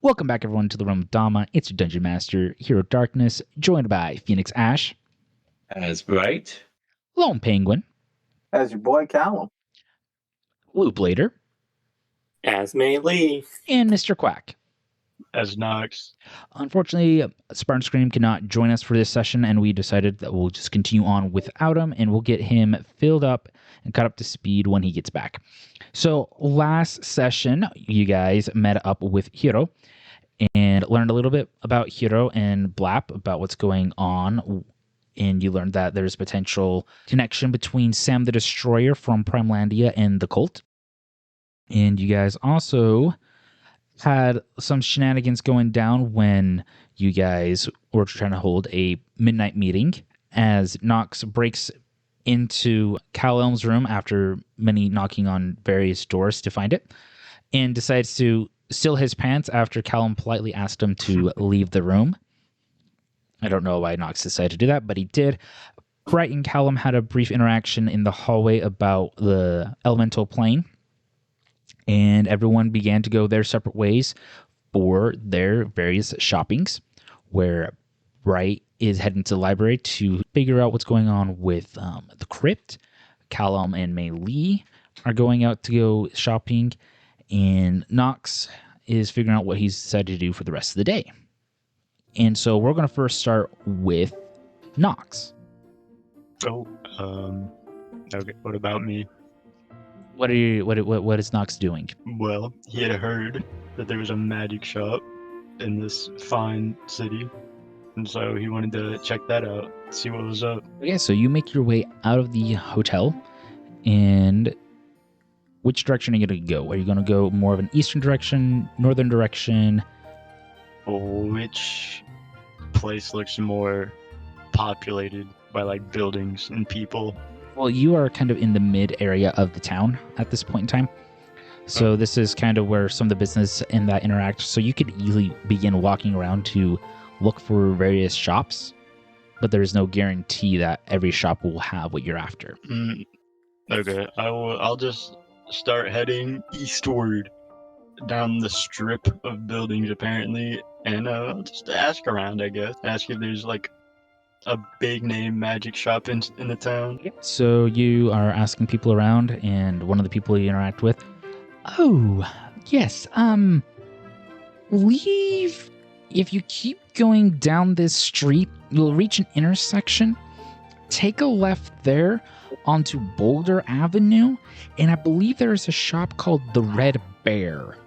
Welcome back, everyone, to the Realm of Dama. It's your Dungeon Master, Hero Darkness, joined by Phoenix Ash, As bright. Lone Penguin, As your boy Callum. Loop Later, As May Lee. and Mr. Quack. As Nox. Unfortunately, Spartan Scream cannot join us for this session, and we decided that we'll just continue on without him, and we'll get him filled up and caught up to speed when he gets back. So last session, you guys met up with Hiro and learned a little bit about Hiro and Blap, about what's going on. And you learned that there's potential connection between Sam the Destroyer from Primelandia and the cult. And you guys also had some shenanigans going down when you guys were trying to hold a midnight meeting as Nox breaks into Callum's room after many knocking on various doors to find it, and decides to steal his pants after Callum politely asked him to leave the room. I don't know why Nox decided to do that, but he did. Bright and Callum had a brief interaction in the hallway about the elemental plane, and everyone began to go their separate ways for their various shoppings, where Bright is heading to the library to figure out what's going on with the crypt. Callum and Mei Lee are going out to go shopping, and Nox is figuring out what he's decided to do for the rest of the day. And so we're going to first start with Nox. Okay, what about me? What is Nox doing? Well, he had heard that there was a magic shop in this fine city, and so he wanted to check that out, see what was up. Okay, so you make your way out of the hotel, and which direction are you going to go? Are you going to go more of an eastern direction, northern direction? Which place looks more populated by like buildings and people? Well, you are kind of in the mid area of the town at this point in time. So this is kind of where some of the business in that interact. So you could easily begin walking around to look for various shops, but there's no guarantee that every shop will have what you're after. Okay, I'll just start heading eastward down the strip of buildings apparently, and I'll just ask around, I guess. Ask if there's like a big name magic shop in the town. So you are asking people around, and one of the people you interact with, oh, yes, leave. If you keep going down this street, you'll reach an intersection. Take a left there onto Boulder Avenue, and I believe there is a shop called the Red Bear.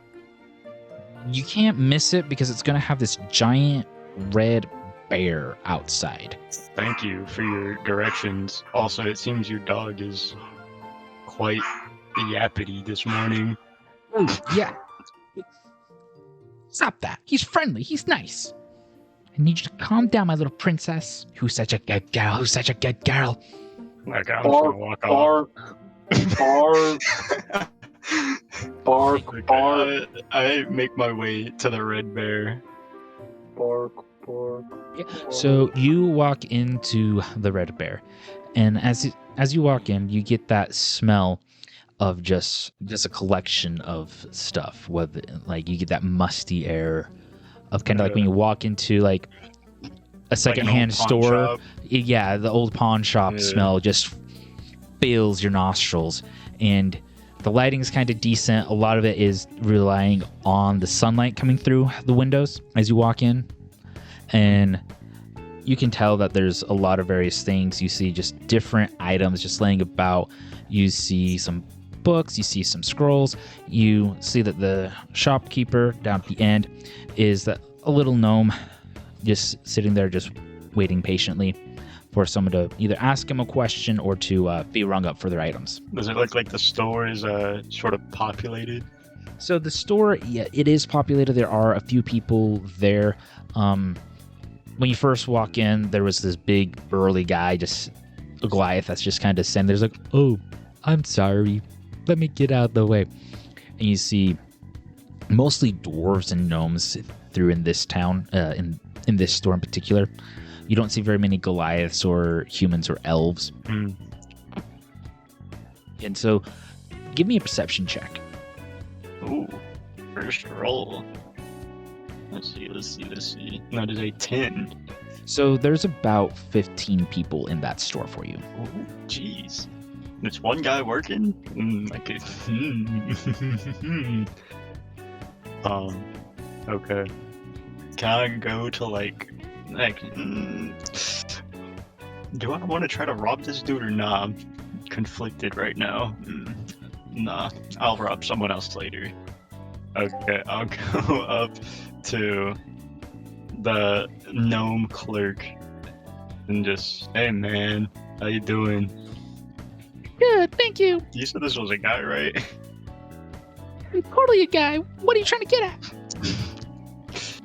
You can't miss it because it's going to have this giant red bear outside. Thank you for your directions. Also, it seems your dog is quite yappity this morning. Yeah. Stop that. He's friendly. He's nice. I need you to calm down, my little princess. Who's such a good girl? Who's such a good girl? Like, I'm just gonna walk off. Bark. I make my way to the Red Bear. Bark. Yeah. So you walk into the Red Bear, and as you walk in, you get that smell of just a collection of stuff. Whether like you get that musty air of kind of like when you walk into like a secondhand store. Shop. Yeah, the old pawn shop smell just fills your nostrils, and the lighting is kind of decent. A lot of it is relying on the sunlight coming through the windows as you walk in. And you can tell that there's a lot of various things. You see just different items just laying about. You see some books, you see some scrolls. You see that the shopkeeper down at the end is a little gnome just sitting there just waiting patiently for someone to either ask him a question or to be rung up for their items. Does it look like the store is sort of populated? So the store, yeah, it is populated. There are a few people there. When you first walk in, there was this big burly guy, just a Goliath that's just kind of standing there. There's like, oh, I'm sorry. Let me get out of the way. And you see mostly dwarves and gnomes through in this town, in this store in particular. You don't see very many Goliaths or humans or elves. And so give me a perception check. Ooh, first roll. Let's see. That is a 10. So there's about 15 people in that store for you. Oh, jeez. There's one guy working? Okay. Can I go to do I want to try to rob this dude or nah? I'm conflicted right now. Nah, I'll rob someone else later. Okay, I'll go up to the gnome clerk and just, hey man, how you doing? Good, thank you. You said this was a guy, right? Totally a guy. What are you trying to get at?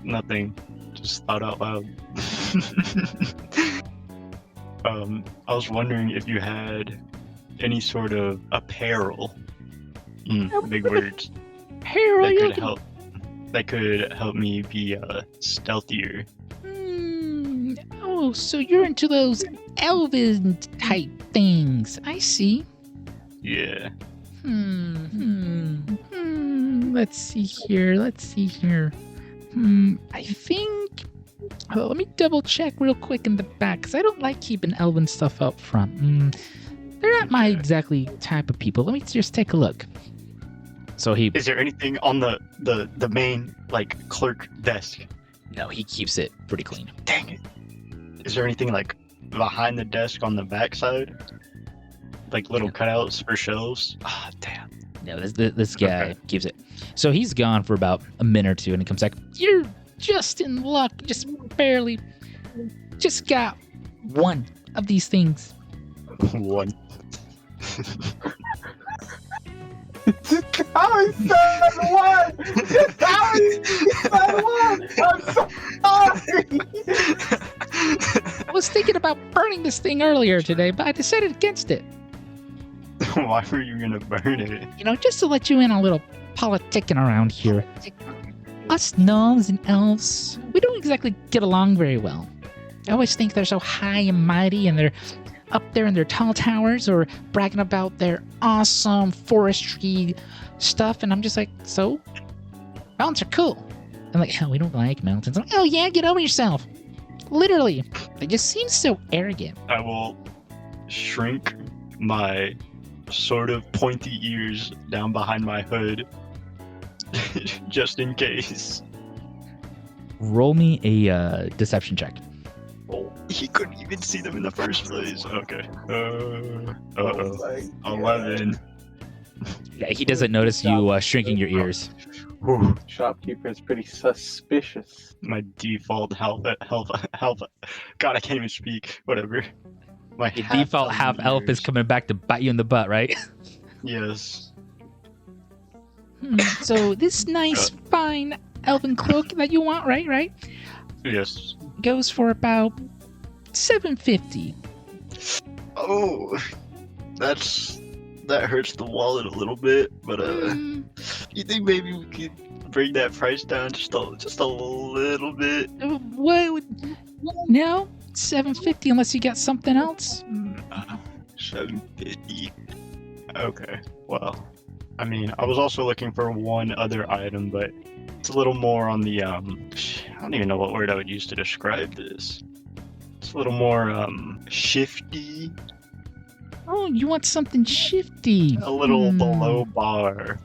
Nothing. Just thought out loud. I was wondering if you had any sort of apparel. Big words. Apparel, That could help me be stealthier. Oh, so you're into those elven type things. I see. Yeah. Let's see here. I think... Oh, let me double check real quick in the back, because I don't like keeping elven stuff up front. They're not my exactly type of people. Let me just take a look. So Is there anything on the main, clerk desk? No, he keeps it pretty clean. Dang it. Is there anything, behind the desk on the backside? Little cutouts for shelves? Ah, damn. No, this guy keeps it. So he's gone for about a minute or two, and he comes back. You're just in luck, just barely. Just got one of these things. One. Tommy said one! Tommy said one! I'm so sorry! I was thinking about burning this thing earlier today, but I decided against it. Why were you gonna burn it? Just to let you in on a little politicking around here. Us gnomes and elves, we don't exactly get along very well. I always think they're so high and mighty, and they're up there in their tall towers or bragging about their awesome forestry stuff, and I'm just like, so? Mountains are cool. I'm like, hell, we don't like mountains. I'm like, oh yeah, get over yourself. Literally. They just seem so arrogant. I will shrink my sort of pointy ears down behind my hood just in case. Roll me a deception check. Oh, he couldn't even see them in the first place. Okay. Oh 11. Yeah, he doesn't notice you shrinking your ears. Whew. Shopkeeper is pretty suspicious. My default health. God, I can't even speak. Whatever. My Your default half elf is coming back to bite you in the butt, right? Yes. So this nice, fine elven cloak that you want, right? Yes. Goes for about $750. Oh, that hurts the wallet a little bit, but you think maybe we could bring that price down just a little bit? What would... No, $750 unless you got something else. $750. Okay. Well, I mean, I was also looking for one other item, but it's a little more on the I don't even know what word I would use to describe this. It's a little more shifty. Oh, you want something shifty. A little below bar.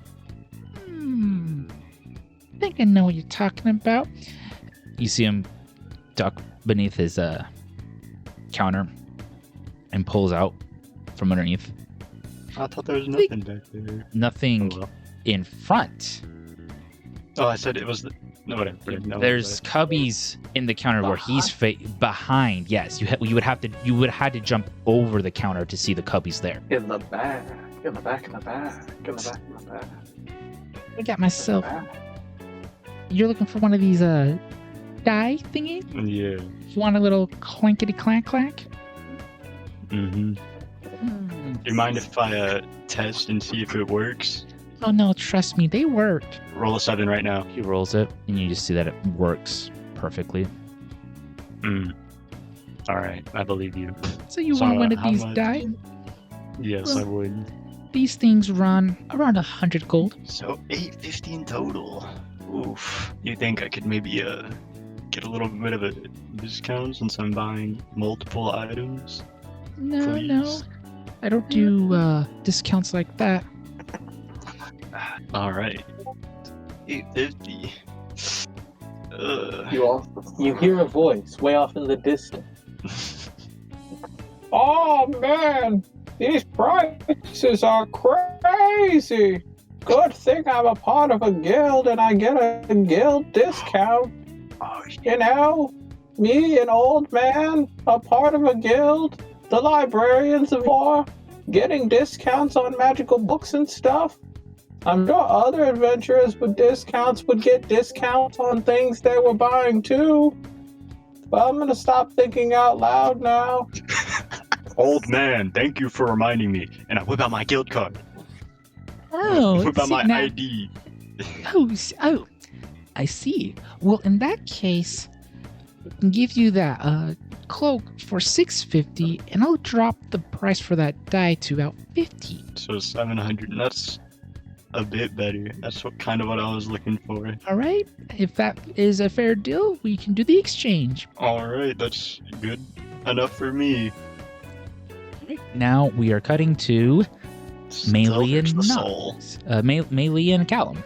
I think I know what you're talking about. You see him duck beneath his counter and pulls out from underneath. I thought there was nothing back there. Nothing Oh, well. in front. Oh, I said it was the... No, whatever. No, There's cubbies in the counter where he's behind. Yes, you would have to jump over the counter to see the cubbies there. In the back. I got myself. You're looking for one of these die thingy? Yeah. You want a little clankety clank clack? Mm-hmm. Do you mind if I test and see if it works? Oh no, trust me, they work. Roll a 7 right now. He rolls it, and you just see that it works perfectly. Alright, I believe you. So you want one of how these much? die? Yes, I would. These things run around 100 gold. So 850 in total. Oof. You think I could maybe get a little bit of a discount since I'm buying multiple items? No, Please? no. I don't do discounts like that. All right. 850. You hear a voice way off in the distance. Oh man, these prices are crazy. Good thing I'm a part of a guild and I get a guild discount. Oh, You know, me, an old man, a part of a guild, the librarians of war, getting discounts on magical books and stuff. I'm sure other adventurers with discounts would get discounts on things they were buying too. But I'm gonna stop thinking out loud now. old man, thank you for reminding me. And I whip out my guild card. Oh, Whip out see, my now- ID. Oh, I see. Well, in that case, I can give you that cloak for $650, and I'll drop the price for that dye to about $50. So 700. And that's a bit better. That's what I was looking for. All right? If that is a fair deal, we can do the exchange. All right, that's good enough for me. Now we are cutting to Melee and Still hurts the soul. Melee and Callum.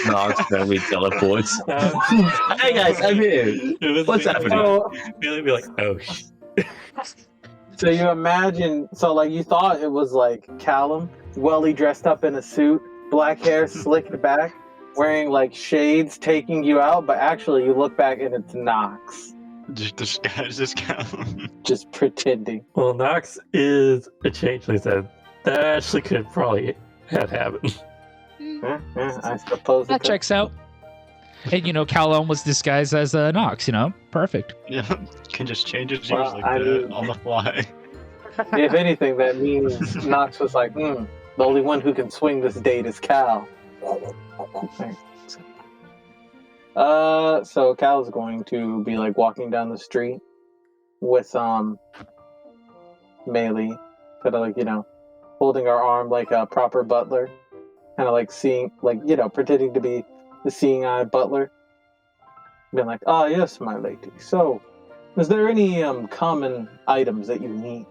Nox friendly teleports. Hey guys, I'm here. What's happening? Really be like, oh, So you imagine, you thought it was like Callum, welly dressed up in a suit, black hair slicked back, wearing like shades taking you out, but actually you look back and it's Nox, Just disguise this Callum. just pretending. well, Nox is a changeling, so that actually could probably have happened. I suppose That checks out. And, Callum was disguised as Nox, Perfect. Yeah, can just change his ears Well, like I that mean- on the fly. If anything, that means Nox was like, the only one who can swing this date is Cal. So Cal's going to be like walking down the street with Melee, kind of like, holding her arm like a proper butler, kind of like seeing, like, pretending to be the seeing eye butler. Being like, ah, yes, my lady. So, is there any common items that you need?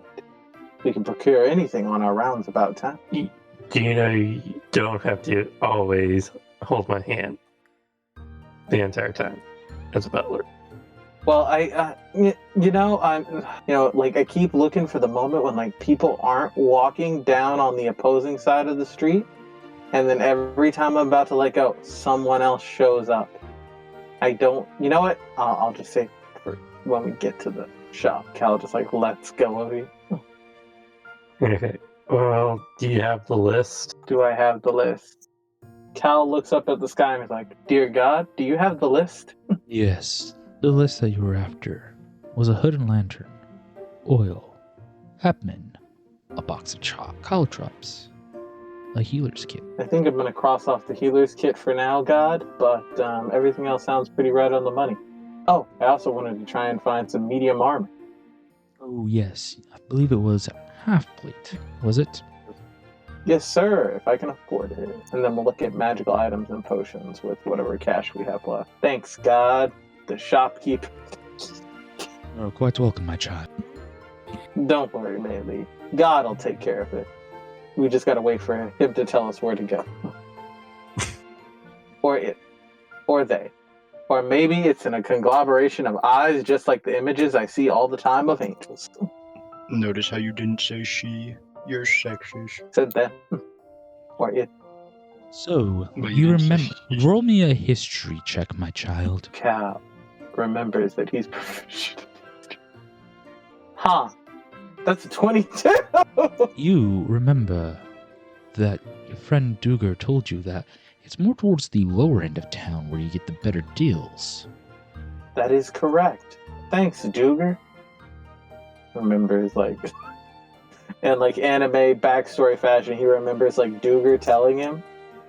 We can procure anything on our rounds about town. You don't have to always hold my hand the entire time as a butler. Well, I'm, I keep looking for the moment when like people aren't walking down on the opposing side of the street, and then every time I'm about to let go, someone else shows up. I don't. You know what? I'll just say for when we get to the shop, Cal just like lets go of you. Okay. Well, do you have the list? Do I have the list? Cal looks up at the sky and is like, "Dear God, do you have the list?" Yes, the list that you were after was a hood and lantern, oil, Hepman, a box of collar drops, a healer's kit. I think I'm gonna cross off the healer's kit for now, God, but everything else sounds pretty right on the money. Oh, I also wanted to try and find some medium armor. Oh, yes, I believe it was half plate, was it? Yes, sir, if I can afford it. And then we'll look at magical items and potions with whatever cash we have left. Thanks, God. The shopkeep. You're quite welcome, my child. Don't worry, Melee. God will take care of it. We just gotta wait for him to tell us where to go. Or it. Or they. Or maybe it's in a conglomeration of eyes, just like the images I see all the time of angels. Notice how you didn't say she. You're sexist. Said them. Or it. So, But you you didn't remember. say- Roll me a history check, my child. Cal remembers that he's proficient. Huh. That's a 22! You remember that your friend Duger told you that it's more towards the lower end of town where you get the better deals. That is correct. Thanks, Duger. Remembers, like, in like anime backstory fashion, he remembers like Duger telling him,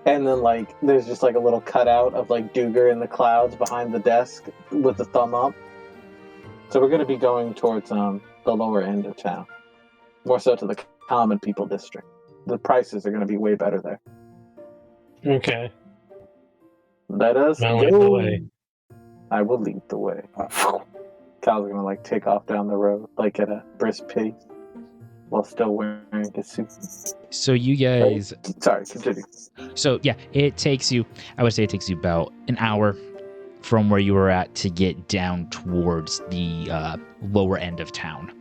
and then like there's just like a little cutout of like Duger in the clouds behind the desk with the thumb up. So we're gonna be going towards the lower end of town, more so to the common people district. The prices are gonna be way better there. Okay. Let us I'll go. lead the way. I will lead the way. Cal's gonna like take off down the road, like at a brisk pace, while still wearing his suit. So you guys, Sorry, continue. so yeah, it takes you, I would say it takes you about an hour from where you were at to get down towards the lower end of town.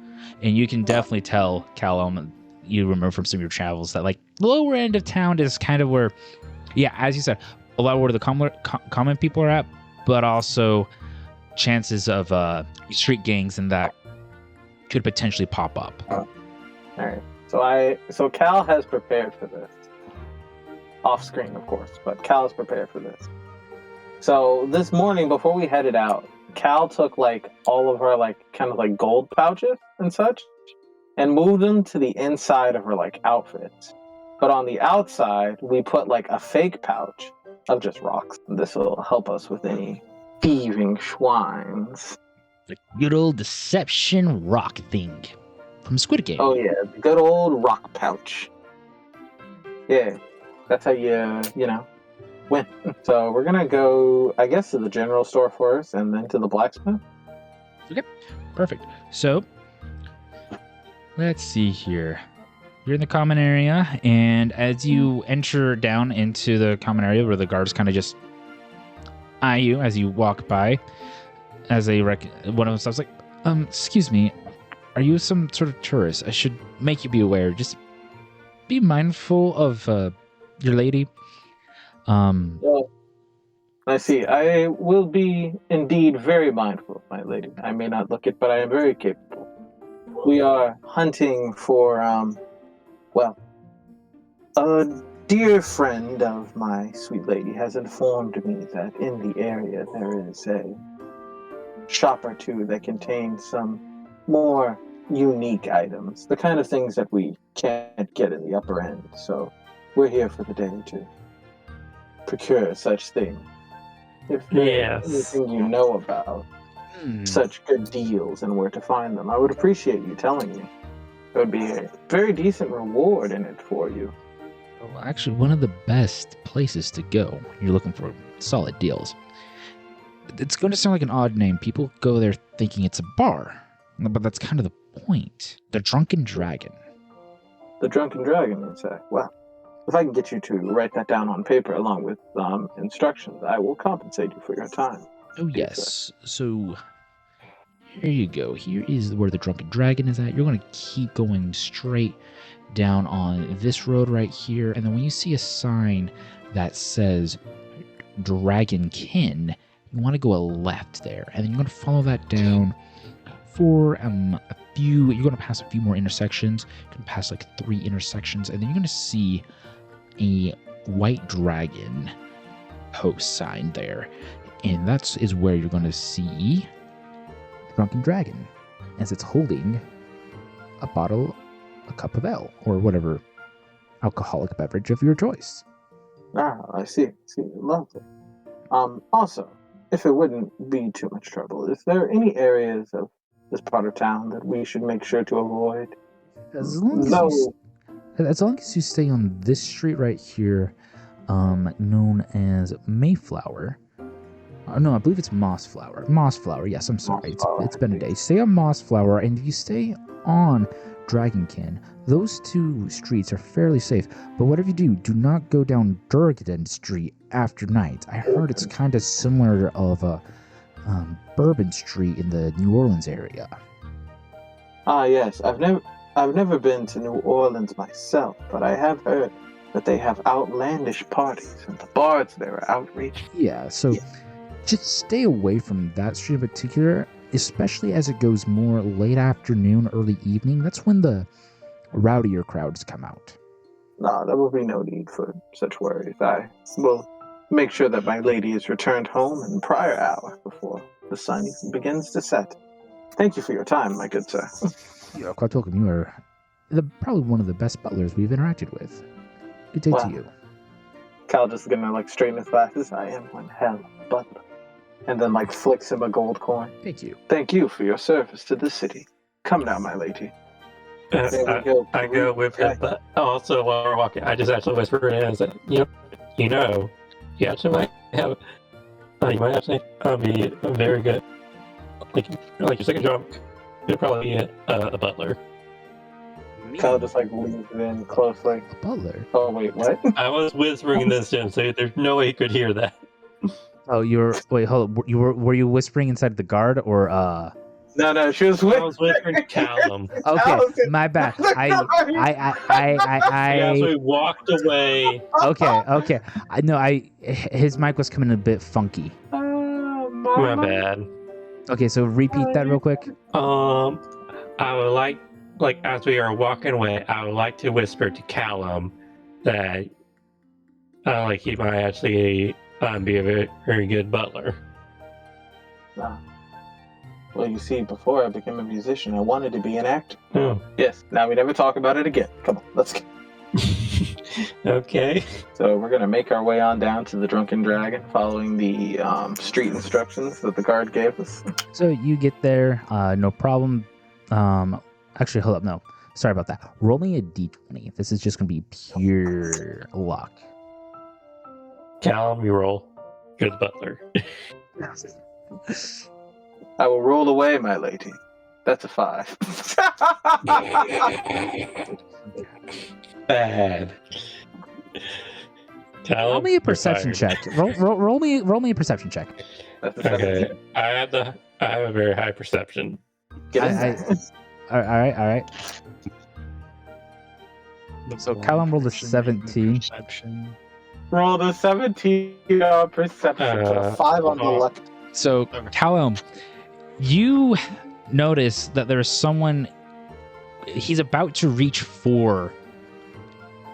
And you can definitely tell, Callum, you remember from some of your travels that like the lower end of town is kind of where, yeah, as you said, a lot of where the common people are at, but also chances of street gangs and that could potentially pop up. All right. So Cal has prepared for this. Off screen, of course, but Cal is prepared for this. So this morning, before we headed out, Cal took like all of her like kind of like gold pouches and such, and moved them to the inside of her like outfits. But on the outside, we put like a fake pouch of just rocks. This will help us with any thieving schwines. The good old deception rock thing from Squid Game. Oh yeah, the good old rock pouch. Yeah, that's how you win. So we're gonna go, I guess, to the general store first, and then to the blacksmith. Okay, perfect. So let's see here. You're in the common area, and as you enter down into the common area where the guards kind of just eye you as you walk by, as they one of them stops like, excuse me, are you some sort of tourist? I should make you be aware. Just be mindful of your lady. Well, I see. I will be indeed very mindful of my lady. I may not look it, but I am very capable. We are hunting for, a dear friend of my sweet lady has informed me that in the area there is a shop or two that contains some more unique items, the kind of things that we can't get in the upper end. So we're here for the day to procure such things. If there's anything you know about such good deals and where to find them, I would appreciate you telling me. There would be a very decent reward in it for you. Well, actually, one of the best places to go. You're looking for solid deals. It's going to sound like an odd name. People go there thinking it's a bar, but that's kind of the point. The Drunken Dragon. The Drunken Dragon, in fact. Well, if I can get you to write that down on paper along with instructions, I will compensate you for your time. Oh, yes. So here you go. Here is where the Drunken Dragon is at. You're going to keep going straight down on this road right here. And then when you see a sign that says Dragon Kin, you want to go a left there. And then you're going to follow that down for a few. You're going to pass a few more intersections. You can pass like 3 intersections. And then you're going to see a white dragon post sign there. And that is where you're going to see Drunken Dragon, as it's holding a cup of ale, or whatever alcoholic beverage of your choice. Ah, I see. Lovely. Also, if it wouldn't be too much trouble, is there any areas of this part of town that we should make sure to avoid? As long as you stay on this street right here, known as Mayflower. No, I believe it's Mossflower. Mossflower, yes, I'm sorry. It's been a day. Stay on Mossflower, and if you stay on Dragonkin, those 2 streets are fairly safe. But whatever you do, do not go down Durgan Street after night. I heard it's kind of similar of a Bourbon Street in the New Orleans area. Ah, yes. I've never been to New Orleans myself, but I have heard that they have outlandish parties, and the bards there are outrageous. Yeah, so just stay away from that street in particular, especially as it goes more late afternoon, early evening. That's when the rowdier crowds come out. No, there will be no need for such worries. I will make sure that my lady is returned home in prior hour before the sun begins to set. Thank you for your time, my good sir. You're quite welcome. You are probably one of the best butlers we've interacted with. Good day to you. Cal just gonna like straighten his glasses. I am one hell of a butler. And then like flicks him a gold coin. Thank you. Thank you for your service to the city. Come now, my lady. I go with him, but also while we're walking, I just actually whisper in and say, you you know, you actually might have, you might actually be very good. Like your second job could probably be a butler. Kyle just like leans in closely. A butler. Oh wait, what? I was whispering this to him, so there's no way he could hear that. Oh, wait, hold on. Were you whispering inside the guard or No, she was I was whispering to Callum. Okay, my bad. I As we walked away. Okay. His mic was coming a bit funky. My bad. Okay, so repeat that real quick. I would like as we are walking away, I would like to whisper to Callum that he might actually be a very, very good butler. Well, you see, before I became a musician, I wanted to be an actor. Oh. Yes. Now we never talk about it again. Come on, let's go. Okay. So we're gonna make our way on down to the Drunken Dragon, following the street instructions that the guard gave us. So you get there, no problem. Actually, hold up, no. Sorry about that. Roll me a d20. This is just gonna be pure luck. Callum, you roll. You're the butler. I will roll away, my lady. That's a 5. Bad. Callum, Roll me a perception check. Roll me a perception check. That's a 17. Okay. I have a very high perception. Get in there. All right. So Callum rolled a 17. Perception. Rolled a 17 on perception, so a 5 on the luck. So Callum, you notice that there's someone. He's about to reach for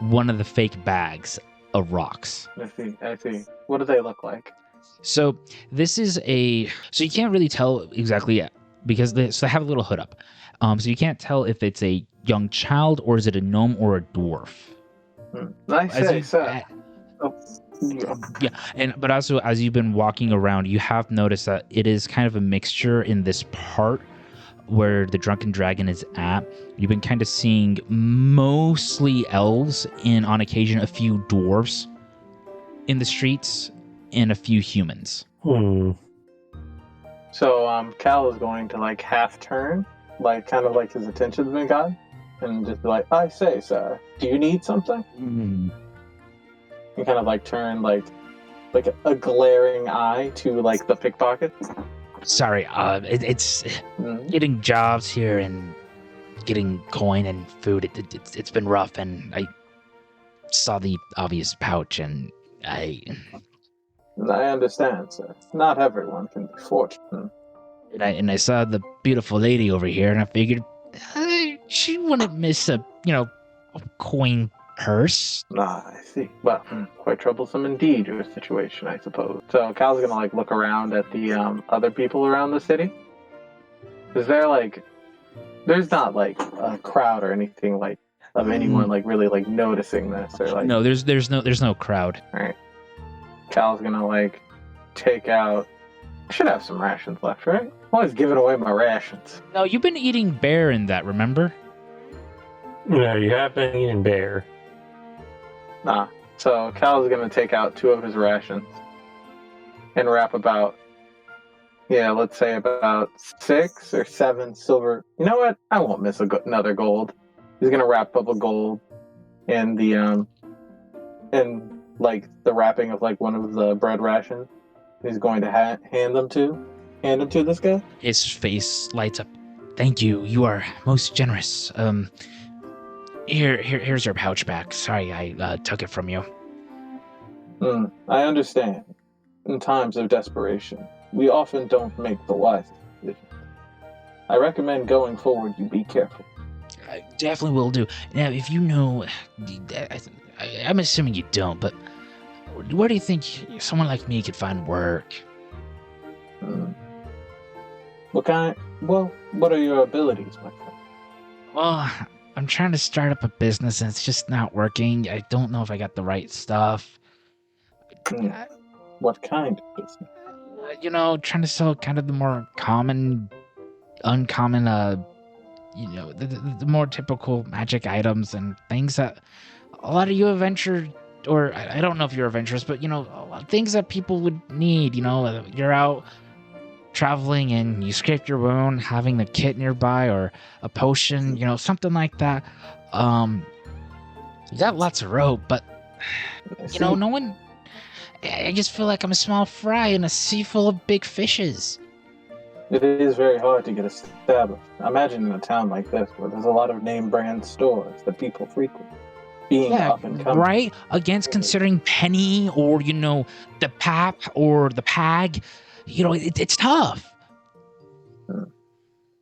one of the fake bags of rocks. I see. What do they look like? So this is so you can't really tell exactly yet because they have a little hood up. So you can't tell if it's a young child or is it a gnome or a dwarf. Nice. But also as you've been walking around, you have noticed that it is kind of a mixture in this part where the Drunken Dragon is at. You've been kind of seeing mostly elves and on occasion a few dwarves in the streets and a few humans. So Cal is going to half turn, kind of his attention's been gotten, and just be like, I say, sir, do you need something? And kind of turn like a glaring eye to the pickpocket. Sorry, it's getting jobs here and getting coin and food. It's been rough, and I saw the obvious pouch, and I understand, sir. Not everyone can be fortunate. And I saw the beautiful lady over here, and I figured she wouldn't miss a coin purse. I see. Well, quite troublesome indeed, your situation, I suppose. So Cal's gonna look around at the other people around the city. Is there there's not a crowd or anything of anyone really noticing this or No, there's no crowd. All right. Cal's gonna take out. I should have some rations left, right? I'm always giving away my rations. No, you've been eating bear in that, remember? No, you have been eating bear. Nah. So Cal's gonna take out 2 of his rations and wrap about, let's say about 6 or 7 silver. You know what? I won't miss another gold. He's gonna wrap up a gold in the the wrapping of one of the bread rations. He's going to hand them to this guy. His face lights up. Thank you. You are most generous. Here's your pouch back. Sorry, I took it from you. I understand. In times of desperation, we often don't make the wisest decisions. I recommend going forward you be careful. I definitely will do. Now, if you know, I'm assuming you don't, but where do you think someone like me could find work? What are your abilities, my friend? Well, I'm trying to start up a business and it's just not working. I don't know if I got the right stuff. What kind of business? Trying to sell kind of the more uncommon, the more typical magic items and things that a lot of you or I don't know if you're adventurous, but things that people would need. You're out traveling and you scrape your wound, having the kit nearby or a potion, something like that. You got lots of rope, but no one. I just feel like I'm a small fry in a sea full of big fishes. It is very hard to get established. Imagine in a town like this where there's a lot of name brand stores that people frequent. Being up and coming. Right? Against considering Penny or, the Pap or the Pag. It's tough.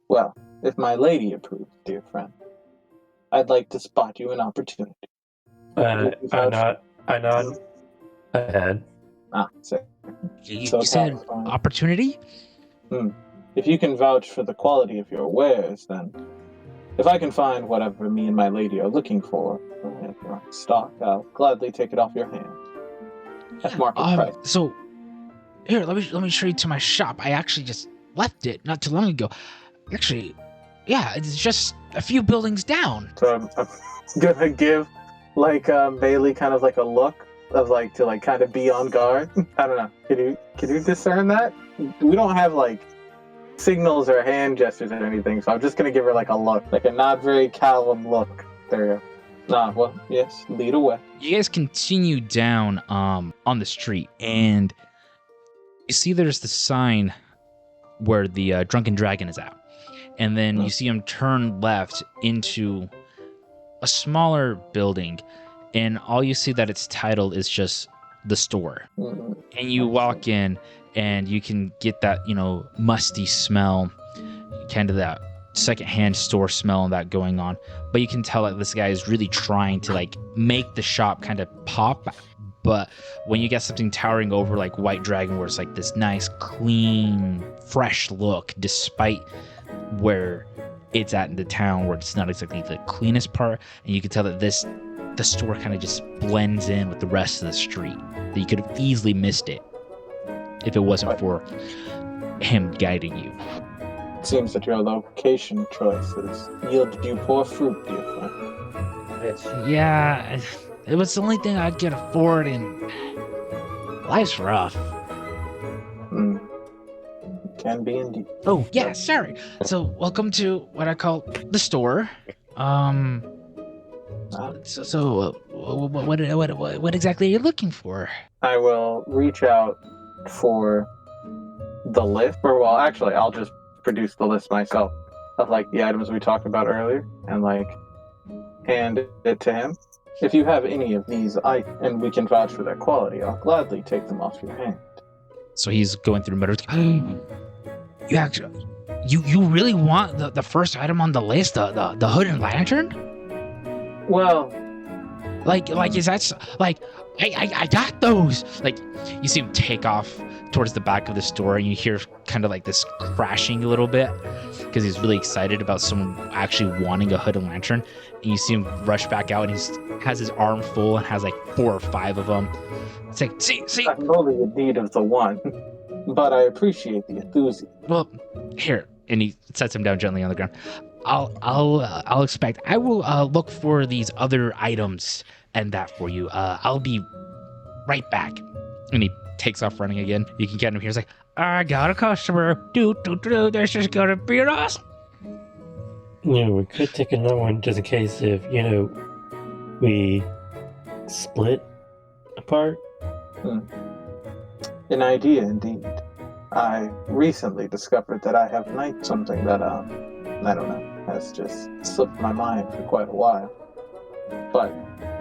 Well, if my lady approves, dear friend, I'd like to spot you an opportunity. I'm not ahead. So you said opportunity? If you can vouch for the quality of your wares, then if I can find whatever me and my lady are looking for in your stock, I'll gladly take it off your hand. At market price. So, here, let me show you to my shop. I actually just left it not too long ago. Actually, yeah, it's just a few buildings down. So I'm gonna give Bailey kind of like a look of to kind of be on guard. I don't know. Can you discern that? We don't have signals or hand gestures or anything, so I'm just gonna give her a look, a not very Callum look. There you go. Well, yes, lead away. You guys continue down on the street, and you see there's the sign where the Drunken Dragon is at. And then you see him turn left into a smaller building, and all you see that it's titled is just the store. And you walk in, and you can get that, musty smell, kind of that secondhand store smell that going on. But you can tell that this guy is really trying to make the shop kind of pop. But when you get something towering over like White Dragon, where it's this nice, clean, fresh look, despite where it's at in the town, where it's not exactly the cleanest part, and you can tell that the store kind of just blends in with the rest of the street. That you could have easily missed it if it wasn't for him guiding you. It seems that your location choices yielded you poor fruit, dear friend. Yeah, it was the only thing I could afford, and life's rough. Can be indeed. Oh, yeah, sorry. So, welcome to what I call the store. What exactly are you looking for? I will reach out for the list, actually, I'll just produce the list myself of the items we talked about earlier, and hand it to him. If you have any of these items, and we can vouch for their quality, I'll gladly take them off your hand. So he's going through motors. You really want the first item on the list, the hood and lantern? Well, is that I got those. You see him take off towards the back of the store, and you hear kind of this crashing a little bit because he's really excited about someone actually wanting a hood and lantern. And you see him rush back out, and he has his arm full and has 4 or 5 of them. It's see. I'm only in need of the one, but I appreciate the enthusiasm. Well, here, and he sets him down gently on the ground. I'll expect. I will look for these other items and that for you. I'll be right back. And he takes off running again. You can get him here. He's I got a customer. This is gonna be awesome. We could take another one just in case if we split apart. An idea indeed. I recently discovered that I have something that I don't know, has just slipped my mind for quite a while. But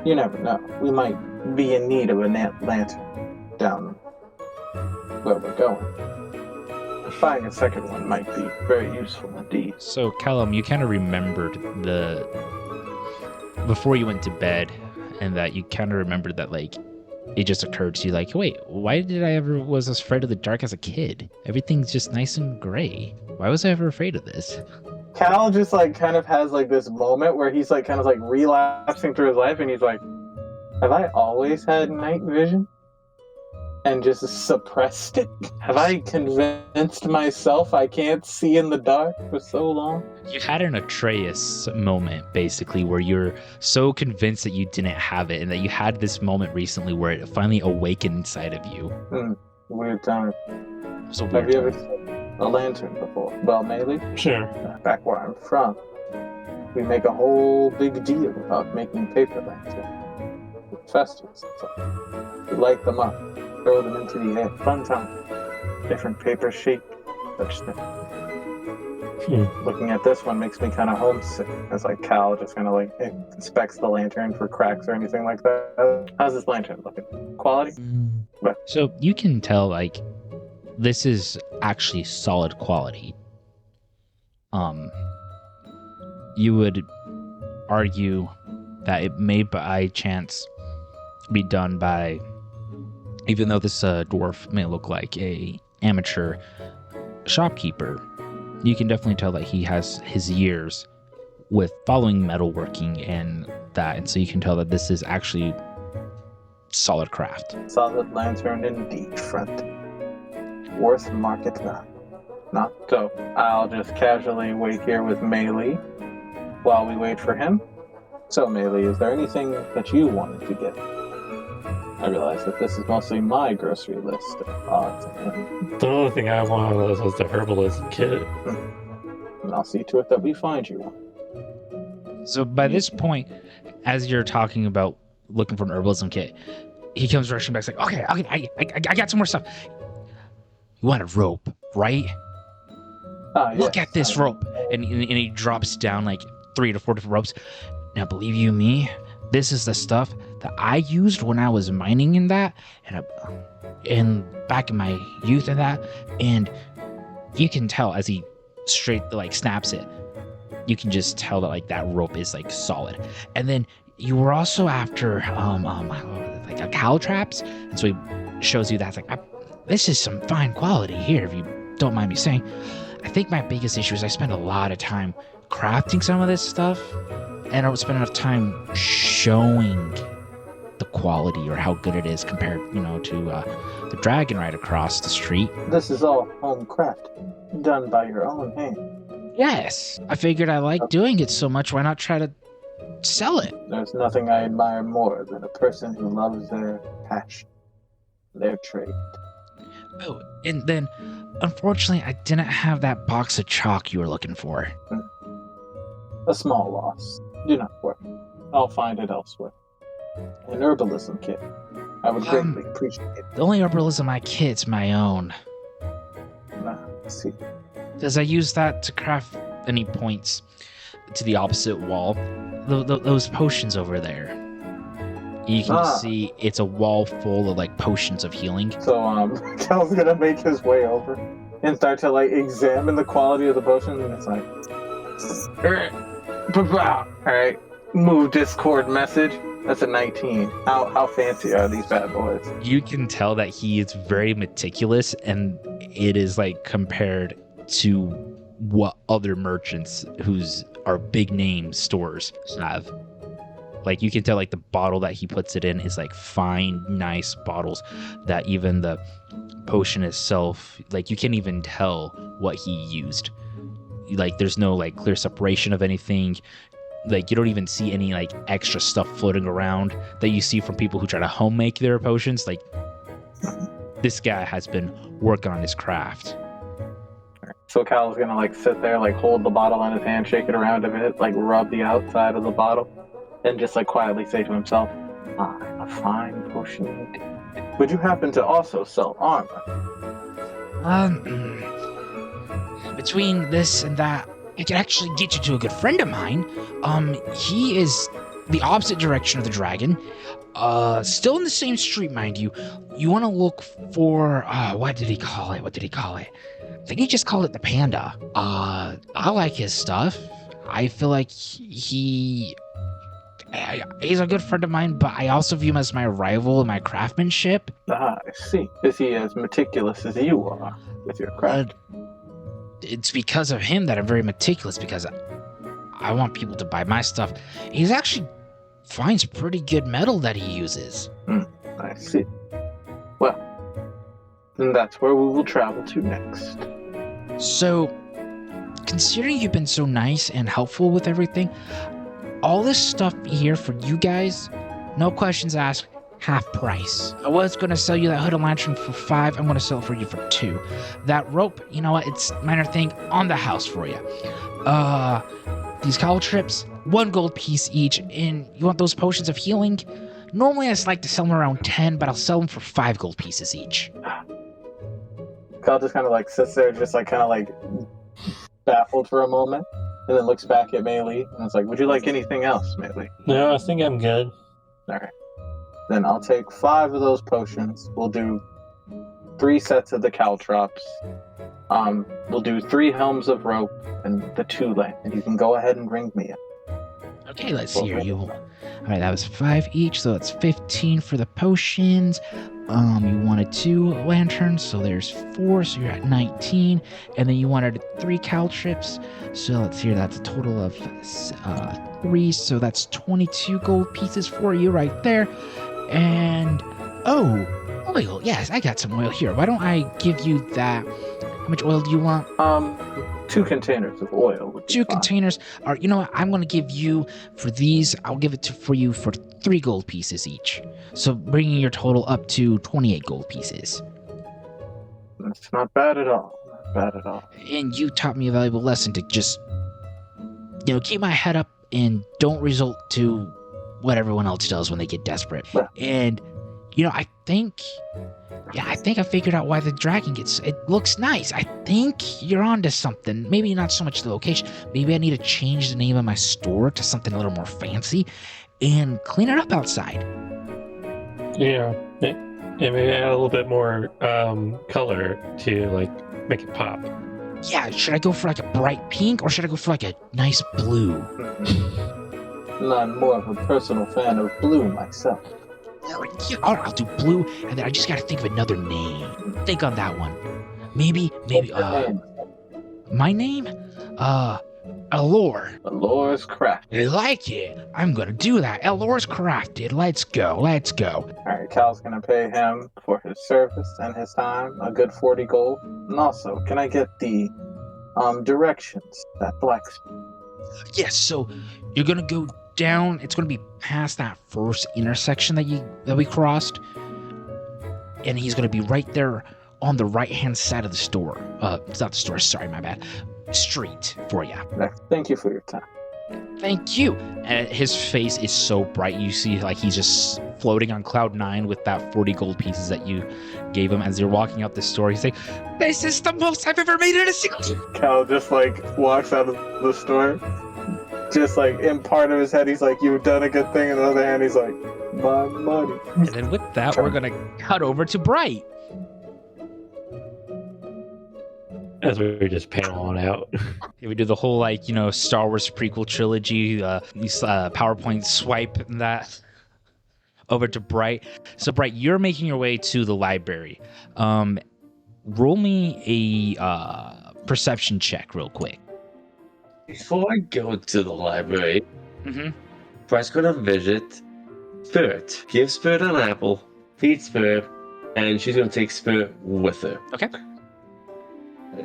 you never know. We might be in need of a lantern down where we're going. Buying a second one might be very useful indeed. So Callum, you kind of remembered before you went to bed, and that you kind of remembered that it just occurred to you wait, why did I ever was afraid of the dark as a kid? Everything's just nice and gray. Why was I ever afraid of this? Cal just kind of has this moment where he's kind of relapsing through his life, and he's have I always had night vision and just suppressed it? Have I convinced myself I can't see in the dark for so long? You had an Atreus moment, basically, where you're so convinced that you didn't have it, and that you had this moment recently where it finally awakened inside of you. Weird time. It was a Have weird you ever time. seen a lantern before? Well, maybe. Sure. Back where I'm from, we make a whole big deal about making paper lanterns. With festivals and stuff. We light them up, throw them into the air. Fun time. Different paper shape, such things. Looking at this one makes me kind of homesick. It's like Cal just kind of like inspects the lantern for cracks or anything like that. How's this lantern looking? Quality? So you can tell, like, this is actually solid quality. You would argue that it may by chance be done by, even though this dwarf may look like a amateur shopkeeper, you can definitely tell that he has his years with following metalworking and that, and so you can tell that this is actually solid craft. Solid lantern indeed, friend. Worth market value. Not so. I'll just casually wait here with Meili while we wait for him. So, Meili, is there anything that you wanted to get? I realize that this is mostly my grocery list of odds and ends. The only thing I wanted was the herbalism kit. And I'll see to it that we find you one. So by this point, as you're talking about looking for an herbalism kit, he comes rushing back, like, okay, I got some more stuff. You want a rope, right? Look at this rope. And he drops down like 3 to 4 different ropes. Now, believe you me, this is the stuff that I used when I was mining in that, and back in my youth and that. And you can tell as he straight like snaps it, you can just tell that like that rope is like solid. And then you were also after like cow traps, and so he shows you that's like this is some fine quality here, if you don't mind me saying. I think my biggest issue is I spend a lot of time crafting some of this stuff, and I don't spend enough time showing the quality or how good it is compared, to the dragon right across the street. This is all home craft, done by your own hand. Yes, I figured I like doing it so much, why not try to sell it? There's nothing I admire more than a person who loves their passion, their trade. Oh, and then, unfortunately, I didn't have that box of chalk you were looking for. A small loss. Do not worry. I'll find it elsewhere. An herbalism kit. I would greatly appreciate it. The only herbalism I kit's my own. See. Because I use that to craft, and he points to the opposite wall. Those potions over there. You can see it's a wall full of like potions of healing. So Cal's gonna make his way over and start to like examine the quality of the potion, and it's like, alright, move Discord message. That's a 19. How fancy are these bad boys? You can tell that he is very meticulous, and it is like compared to what other merchants whose are big name stores have. Like, you can tell, like, the bottle that he puts it in is, like, fine, nice bottles that even the potion itself, like, you can't even tell what he used. Like, there's no, like, clear separation of anything. Like, you don't even see any, like, extra stuff floating around that you see from people who try to home make their potions. Like, this guy has been working on his craft. So Cal's gonna, like, sit there, like, hold the bottle in his hand, shake it around a bit, like, rub the outside of the bottle. And just like quietly say to himself, a fine potion indeed. Would you happen to also sell armor? Between this and that, I could actually get you to a good friend of mine. He is the opposite direction of the dragon. Still in the same street, mind you. You want to look for, what did he call it? I think he just called it the Panda. I like his stuff. I feel like he's a good friend of mine, but I also view him as my rival in my craftsmanship. I see. Is he as meticulous as you are with your craft? It's because of him that I'm very meticulous, because I want people to buy my stuff. He's actually finds pretty good metal that he uses. I see. Well, then that's where we will travel to next. So, considering you've been so nice and helpful with everything, all this stuff here for you guys, no questions asked, half price. I was going to sell you that hooded lantern for 5. I'm going to sell it for you for 2. That rope, you know what? It's minor thing on the house for you. These cowl trips, 1 gold piece each. And you want those potions of healing? Normally I like to sell them around 10, but I'll sell them for 5 gold pieces each. Cal just kind of like sits there, just like kind of like baffled for a moment, and then looks back at Mei Li and is like, "Would you like anything else, Mei Li?" No, I think I'm good. All right. Then I'll take 5 of those potions. We'll do 3 sets of the caltrops. We'll do 3 helms of rope and the 2 length, and you can go ahead and ring me in. Okay, let's see here. All right, that was 5 each, so that's 15 for the potions. You wanted 2 lanterns, so there's 4, so you're at 19. And then you wanted 3 caltrips, so let's see here, that's a total of 3, so that's 22 gold pieces for you right there. And, oil, yes, I got some oil here. Why don't I give you that? How much oil do you want? 2 containers of oil would be 2 fine. containers. All right, you know what? I'm going to give you, for these, I'll give it for you for 3 gold pieces each. So bringing your total up to 28 gold pieces. That's not bad at all. Not bad at all. And you taught me a valuable lesson to just, keep my head up and don't resort to what everyone else does when they get desperate. Yeah. And, I think I figured out why the dragon it looks nice. I think you're onto something. Maybe not so much the location. Maybe I need to change the name of my store to something a little more fancy and clean it up outside. Yeah, maybe add a little bit more color to like make it pop. Yeah, should I go for like a bright pink or should I go for like a nice blue? I'm more of a personal fan of blue myself. Yeah, all right, I'll do blue, and then I just gotta think of another name. Think on that one. Maybe, What's your name? my name? Allure. Allure's craft. I like it. I'm gonna do that. Allure's crafted. Let's go. Alright, Cal's gonna pay him for his service and his time, a good 40 gold. And also, can I get the directions, that blacksmith? Yes, so you're gonna go down. It's gonna be past that first intersection that we crossed. And he's gonna be right there on the right-hand side of the store. It's not the store, sorry, my bad. Street for you. Thank you for your time. Thank you. And his face is so bright. You see, like, he's just floating on cloud 9 with that 40 gold pieces that you gave him as you're walking out the store. He's like, "This is the most I've ever made in a single..." Cal just walks out of the store. Just in part of his head, he's like, "You've done a good thing." In the other hand, he's like, "My money." And then with that, we're gonna cut over to Bright. As we were just paneling out. We do the whole Star Wars prequel trilogy, PowerPoint swipe and that over to Bright. So Bright, you're making your way to the library. Roll me a perception check real quick. Before I go to the library, Mm-hmm. Bryce gonna visit Spirit. Give Spirit an apple, feed Spirit, and she's gonna take Spirit with her. Okay.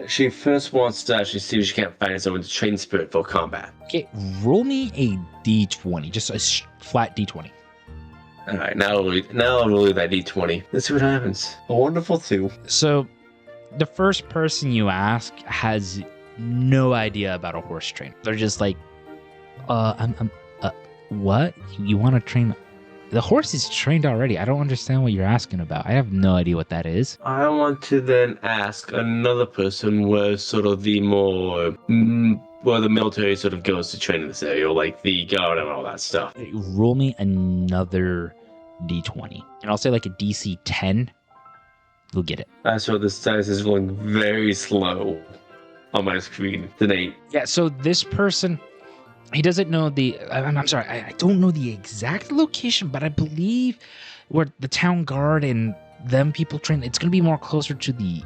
She first wants to actually see if she can't find someone to train Spirit for combat. Okay, roll me a d20, just a flat d20. Alright, now I'll roll that d20. Let's see what happens. A wonderful 2. So, the first person you ask has no idea about a horse train. They're just like, what? You want to train? The horse is trained already. I don't understand what you're asking about. I have no idea what that is. I want to then ask another person where sort of the more, where the military sort of goes to train in this area, or like the guard and all that stuff. Roll me another d20. And I'll say like a DC 10. You'll get it. So this dice is going very slow on my screen. It's an 8. Yeah, so this person, he doesn't know I'm sorry, I don't know the exact location, but I believe where the town guard and them people train, it's going to be more closer to the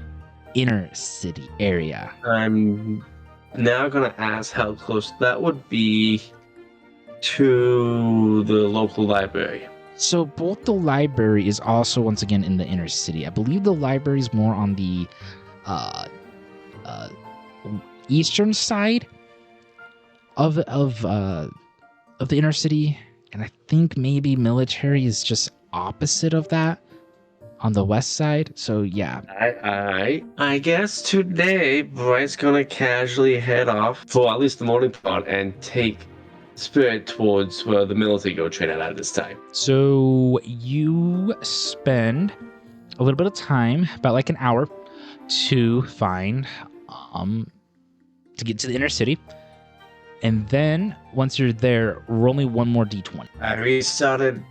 inner city area. I'm now going to ask how close that would be to the local library. So both the library is also once again in the inner city. I believe the library is more on the eastern side of the inner city, and I think maybe military is just opposite of that on the west side. So yeah. I guess today Bright's gonna casually head off for at least the morning part and take Spirit towards where the military go train at this time. So you spend a little bit of time, about like an hour, to find to get to the inner city. And then once you're there, roll me one more d20. I restarted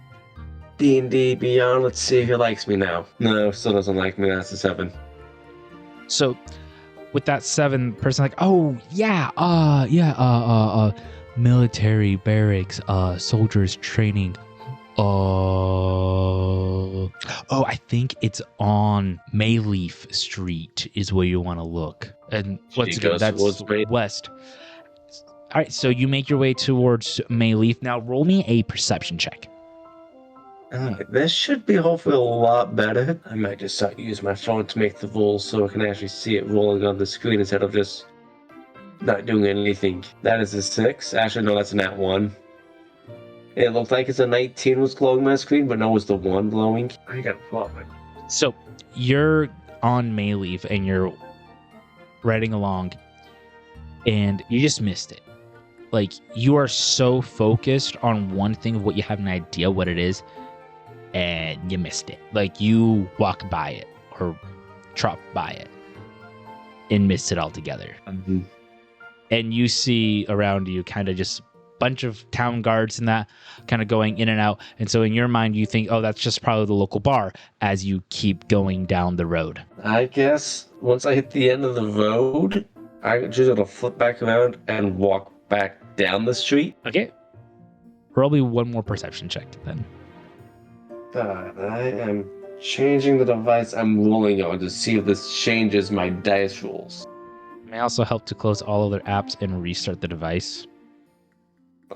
D&D Beyond. Let's see if he likes me now. No, still doesn't like me. That's a 7. So with that 7, person like, oh yeah, military barracks, soldiers training. I think it's on Mayleaf Street is where you want to look. And once again, that's west. All right, so you make your way towards Mayleaf. Now roll me a perception check. This should be hopefully a lot better. I might just start using my phone to make the roll so I can actually see it rolling on the screen instead of just not doing anything. That is a 6. Actually, no, that's a nat 1. It looked like it's a 19 was glowing my screen, but no, it was the 1 glowing. I got to pull up my... So you're on Mayleaf and you're riding along and you just missed it. Like, you are so focused on one thing of what you have an idea what it is, and you missed it. Like, you walk by it or trot by it and miss it altogether. Mm-hmm. And you see around you kind of just bunch of town guards and that kind of going in and out. And so in your mind, you think, oh, that's just probably the local bar as you keep going down the road. I guess once I hit the end of the road, I'm just going to flip back around and walk back down the street. Okay. Probably one more perception check then. I am changing the device I'm rolling on to see if this changes my dice rolls. It may also help to close all other apps and restart the device.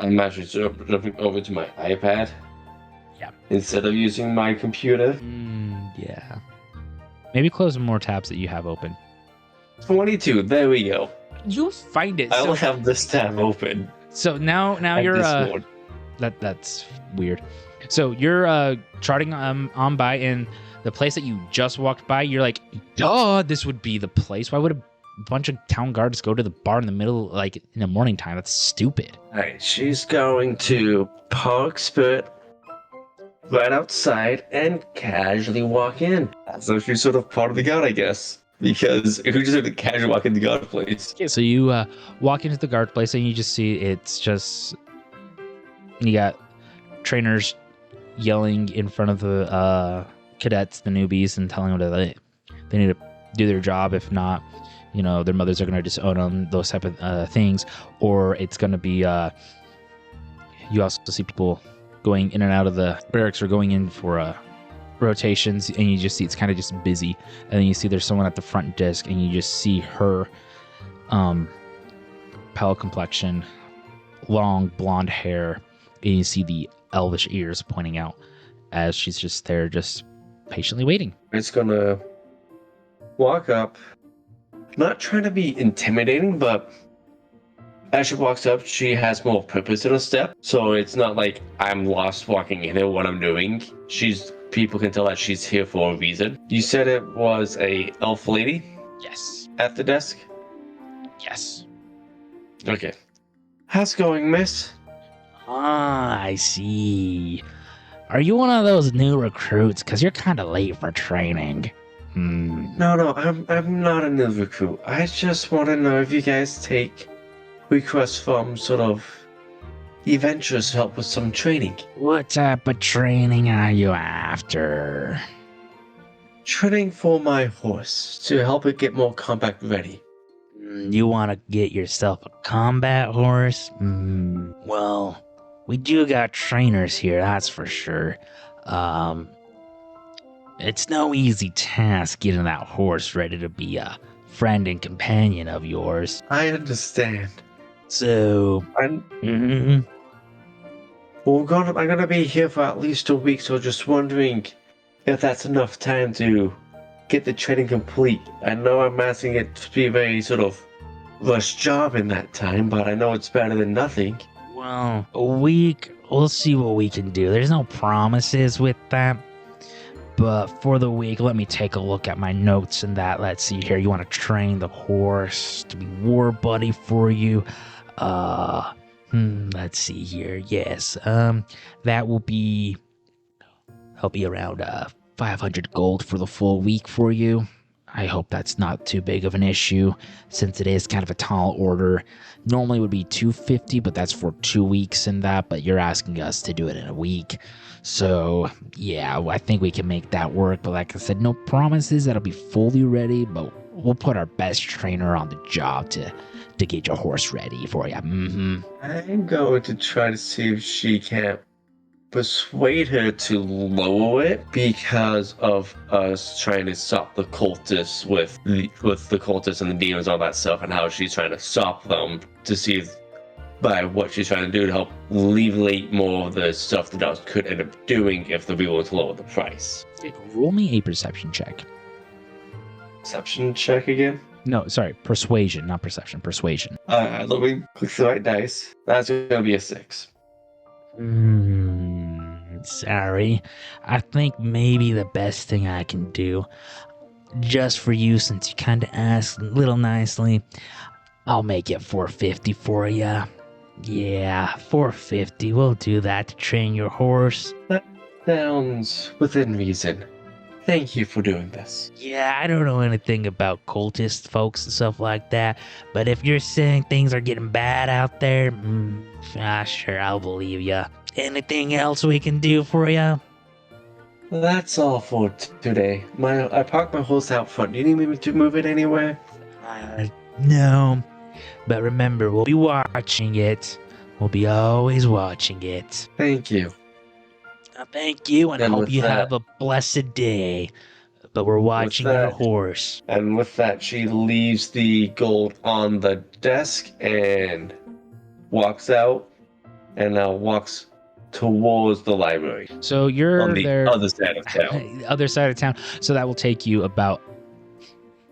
I'm actually jumping over to my iPad. Yeah. Instead of using my computer. Yeah. Maybe close more tabs that you have open. 22. There we go. You'll find it. I'll have this tab open. So now you're that's weird. So you're trotting on by, and the place that you just walked by, you're like, duh, this would be the place. Why would a bunch of town guards go to the bar in the middle, like in the morning time? That's stupid. Alright, she's going to park Spirit right outside and casually walk in. So she's sort of part of the guard, I guess. Because who just sort of casually walk in the guard place? Okay, so you walk into the guard place and you just see it's just, you got trainers yelling in front of the cadets, the newbies, and telling them that they need to do their job. If not, you know, their mothers are going to disown them, those type of things. Or it's going to be, you also see people going in and out of the barracks or going in for rotations, and you just see it's kind of just busy. And then you see there's someone at the front desk, and you just see her pale complexion, long blonde hair, and you see the elvish ears pointing out as she's just there, just patiently waiting. It's gonna walk up, not trying to be intimidating, but as she walks up, she has more purpose in her step. So it's not like I'm lost walking in here, what I'm doing. People can tell that she's here for a reason. You said it was a elf lady? Yes. At the desk? Yes. Okay. How's it going, miss? Ah, I see. Are you one of those new recruits? Because you're kind of late for training. No, I'm not a new recruit. I just want to know if you guys take requests from sort of adventurers to help with some training. What type of training are you after? Training for my horse to help it get more combat ready. You want to get yourself a combat horse? Well, we do got trainers here, that's for sure. It's no easy task getting that horse ready to be a friend and companion of yours. I understand. So, Well, I'm gonna be here for at least a week, so just wondering if that's enough time to get the training complete. I know I'm asking it to be very sort of less job in that time, but I know it's better than nothing. Well, a week, we'll see what we can do. There's no promises with that. But for the week, let me take a look at my notes and that. Let's see here. You want to train the horse to be war buddy for you. Let's see here. Yes. That will be... I'll be around 500 gold for the full week for you. I hope that's not too big of an issue, since it is kind of a tall order. Normally it would be 250, but that's for 2 weeks and that, but you're asking us to do it in a week. So, yeah, I think we can make that work. But like I said, no promises that'll be fully ready, but we'll put our best trainer on the job to get your horse ready for you. I'm going to try to see if she can persuade her to lower it because of us trying to stop the cultists with the cultists and the demons, all that stuff, and how she's trying to stop them, to see if, by what she's trying to do to help alleviate more of the stuff that us could end up doing if we were to lower the price. Roll me a perception check. Perception check again? No, sorry, persuasion, not perception, persuasion. Let me click the right dice. That's going to be a 6. Sorry. I think maybe the best thing I can do, just for you, since you kind of asked a little nicely, I'll make it 450 for you. Yeah, 450. We'll do that to train your horse. That sounds within reason. Thank you for doing this. Yeah, I don't know anything about cultist folks and stuff like that, but if you're saying things are getting bad out there, sure, I'll believe ya. Anything else we can do for you? That's all for today. I parked my horse out front. Do you need me to move it anywhere? No, but remember, we'll be watching it. We'll be always watching it. Thank you. Thank you, and I hope you have a blessed day. But we're watching your horse. And with that, she leaves the gold on the desk and walks out, and now walks towards the library. So you're on the there, other side of town. The other side of town. So that will take you about...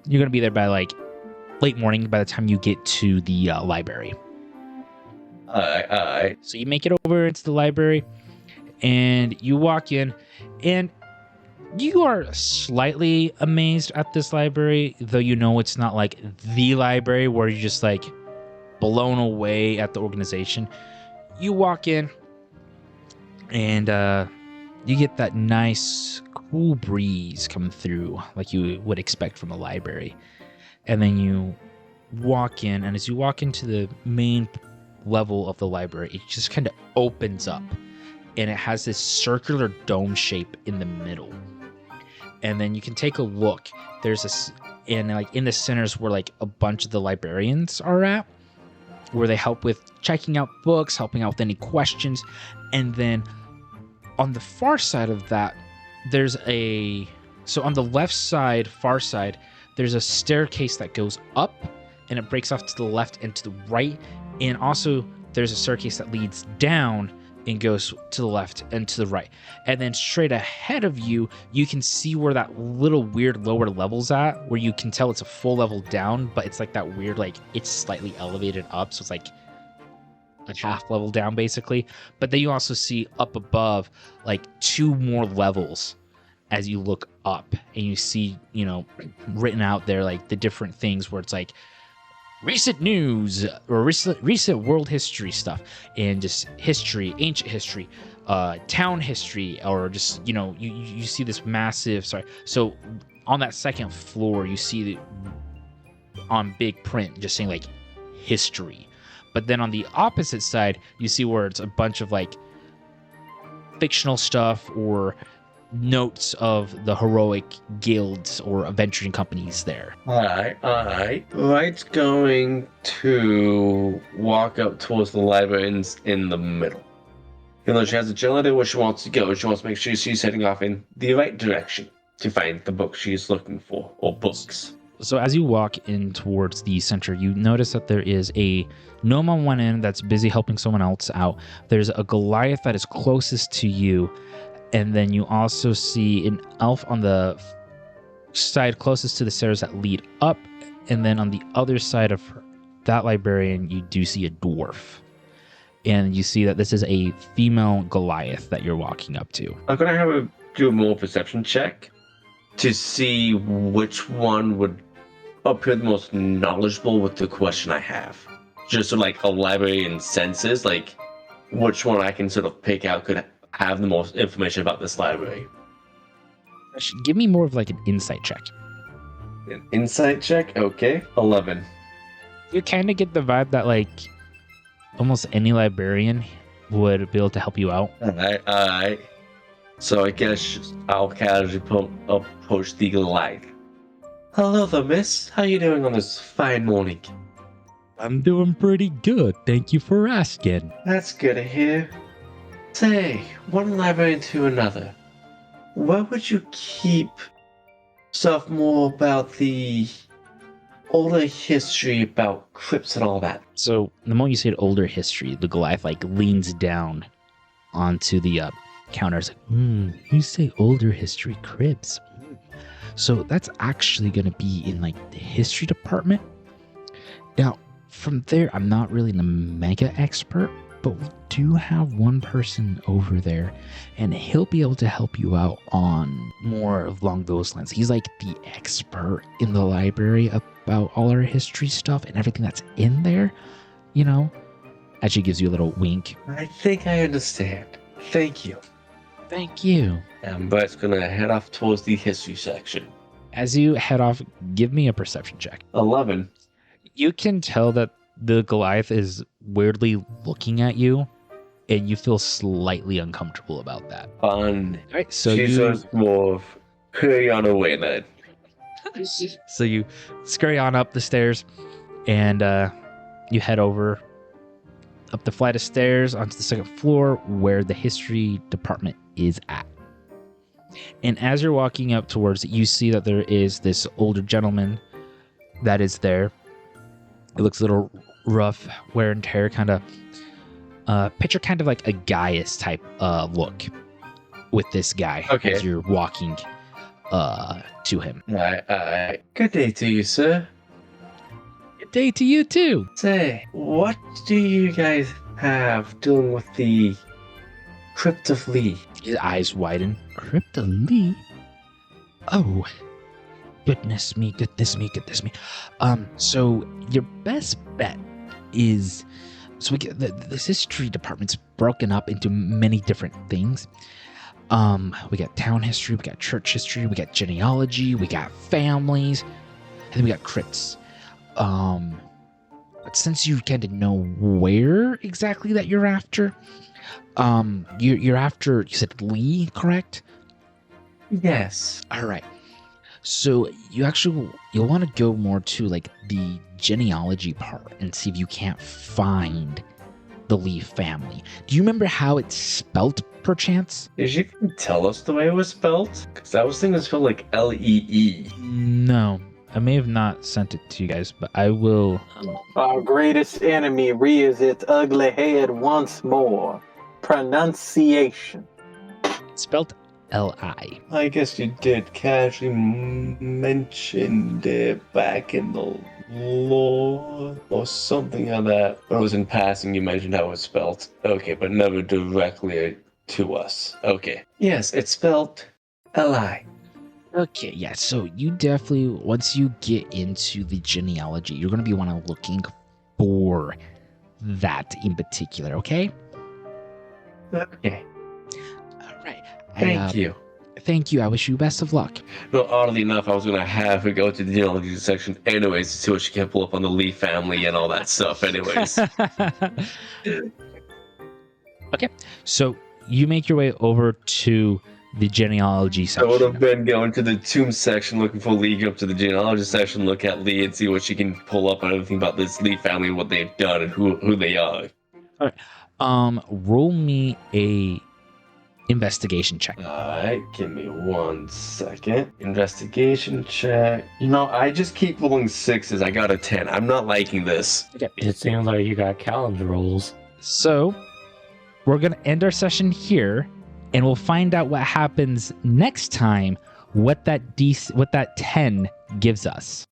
You're going to be there by like late morning by the time you get to the library. Alright. So you make it over into the library, and you walk in, and you are slightly amazed at this library, though you know it's not like the library where you're just like blown away at the organization. You walk in, and you get that nice cool breeze coming through like you would expect from a library. And then you walk in, and as you walk into the main level of the library, it just kind of opens up, and it has this circular dome shape in the middle. And then you can take a look. There's this, and like in the center is where like a bunch of the librarians are at, where they help with checking out books, helping out with any questions. And then on the far side of that, so on the left side, far side, there's a staircase that goes up, and it breaks off to the left and to the right. And also there's a staircase that leads down and goes to the left and to the right. And then straight ahead of you, you can see where that little weird lower level's at, where you can tell it's a full level down, but it's like that weird, like it's slightly elevated up. So it's like half level down basically. But then you also see up above like 2 more levels as you look up, and you see, written out there like the different things where it's like recent news or recent world history stuff, and just history, ancient history, town history, or just you see this massive. So on that second floor, you see on big print just saying like history, but then on the opposite side, you see where it's a bunch of like fictional stuff or notes of the heroic guilds or adventuring companies there. Alright. Light's going to walk up towards the library in the middle. Even though she has agility where she wants to go, she wants to make sure she's heading off in the right direction to find the book she's looking for, or books. So as you walk in towards the center, you notice that there is a gnome on one end that's busy helping someone else out. There's a Goliath that is closest to you. And then you also see an elf on the side closest to the stairs that lead up. And then on the other side of that librarian, you do see a dwarf. And you see that this is a female Goliath that you're walking up to. I'm gonna have a do a more perception check to see which one would appear the most knowledgeable with the question I have. Just so like a librarian senses, like which one I can sort of pick out could have the most information about this library. Give me more of like an insight check. An insight check? Okay. 11. You kind of get the vibe that like almost any librarian would be able to help you out. Alright. So I guess I'll casually approach the Goliath. Hello there, miss. How you doing on this fine morning? I'm doing pretty good. Thank you for asking. That's good to hear. Say, one librarian to another. Where would you keep stuff more about the older history about crypts and all that? So the moment you say older history, the Goliath like leans down onto the counter. It's like, you say older history crypts. So that's actually going to be in like the history department. Now, from there, I'm not really the mega expert, but we do have one person over there, and he'll be able to help you out on more along those lines. He's like the expert in the library about all our history stuff and everything that's in there, you know? Actually gives you a little wink. I think I understand. Thank you. Thank you. And Bert's gonna head off towards the history section. As you head off, give me a perception check. 11. You can tell that the Goliath is weirdly looking at you, and you feel slightly uncomfortable about that. Fun. All right, so She's just more of hurry on away then. So you scurry on up the stairs, and you head over up the flight of stairs onto the second floor where the history department is at. And as you're walking up towards it, you see that there is this older gentleman that is there. It looks a little rough, wear and tear, kind of picture kind of like a Gaius type look with this guy as you're walking to him. Good day to you, sir. Good day to you too. Say, what do you guys have dealing with the Crypt of Li? His eyes widen. Crypt of Li? Oh, goodness me. So your best bet is, so we get this history department's broken up into many different things. We got town history, we got church history, we got genealogy, we got families, and then we got crypts. But since you kind of know where exactly that you're after, you're after, you said Lee, correct? Yes. All right. So you'll want to go more to like the genealogy part and see if you can't find the Lee family. Do you remember how it's spelt, perchance? Did you tell us the way it was spelled? Because I was thinking it was spelled like Lee. No, I may have not sent it to you guys, but I will. Our greatest enemy rears its ugly head once more. Pronunciation. It's spelled Li. I guess you did casually mention it back in the lore or something like that. But it was in passing you mentioned how it was spelled. Okay, but never directly to us. Okay. Yes, it's spelled Li. Okay, yeah, so you definitely, once you get into the genealogy, you're going to be looking for that in particular, okay? Okay. All right. Thank you. Thank you. I wish you best of luck. No, oddly enough, I was going to have her go to the genealogy section anyways to see what she can pull up on the Lee family and all that stuff anyways. Okay, so you make your way over to the genealogy section. I would have been going to the tomb section looking for Lee, go up to the genealogy section, look at Lee and see what she can pull up on everything about this Lee family and what they've done and who they are. All right. Roll me a investigation check. Alright, give me 1 second. Investigation check. I just keep rolling 6s. I got a 10. I'm not liking this. Okay. It seems like you got calendar rolls. So we're going to end our session here, and we'll find out what happens next time, what that 10 gives us.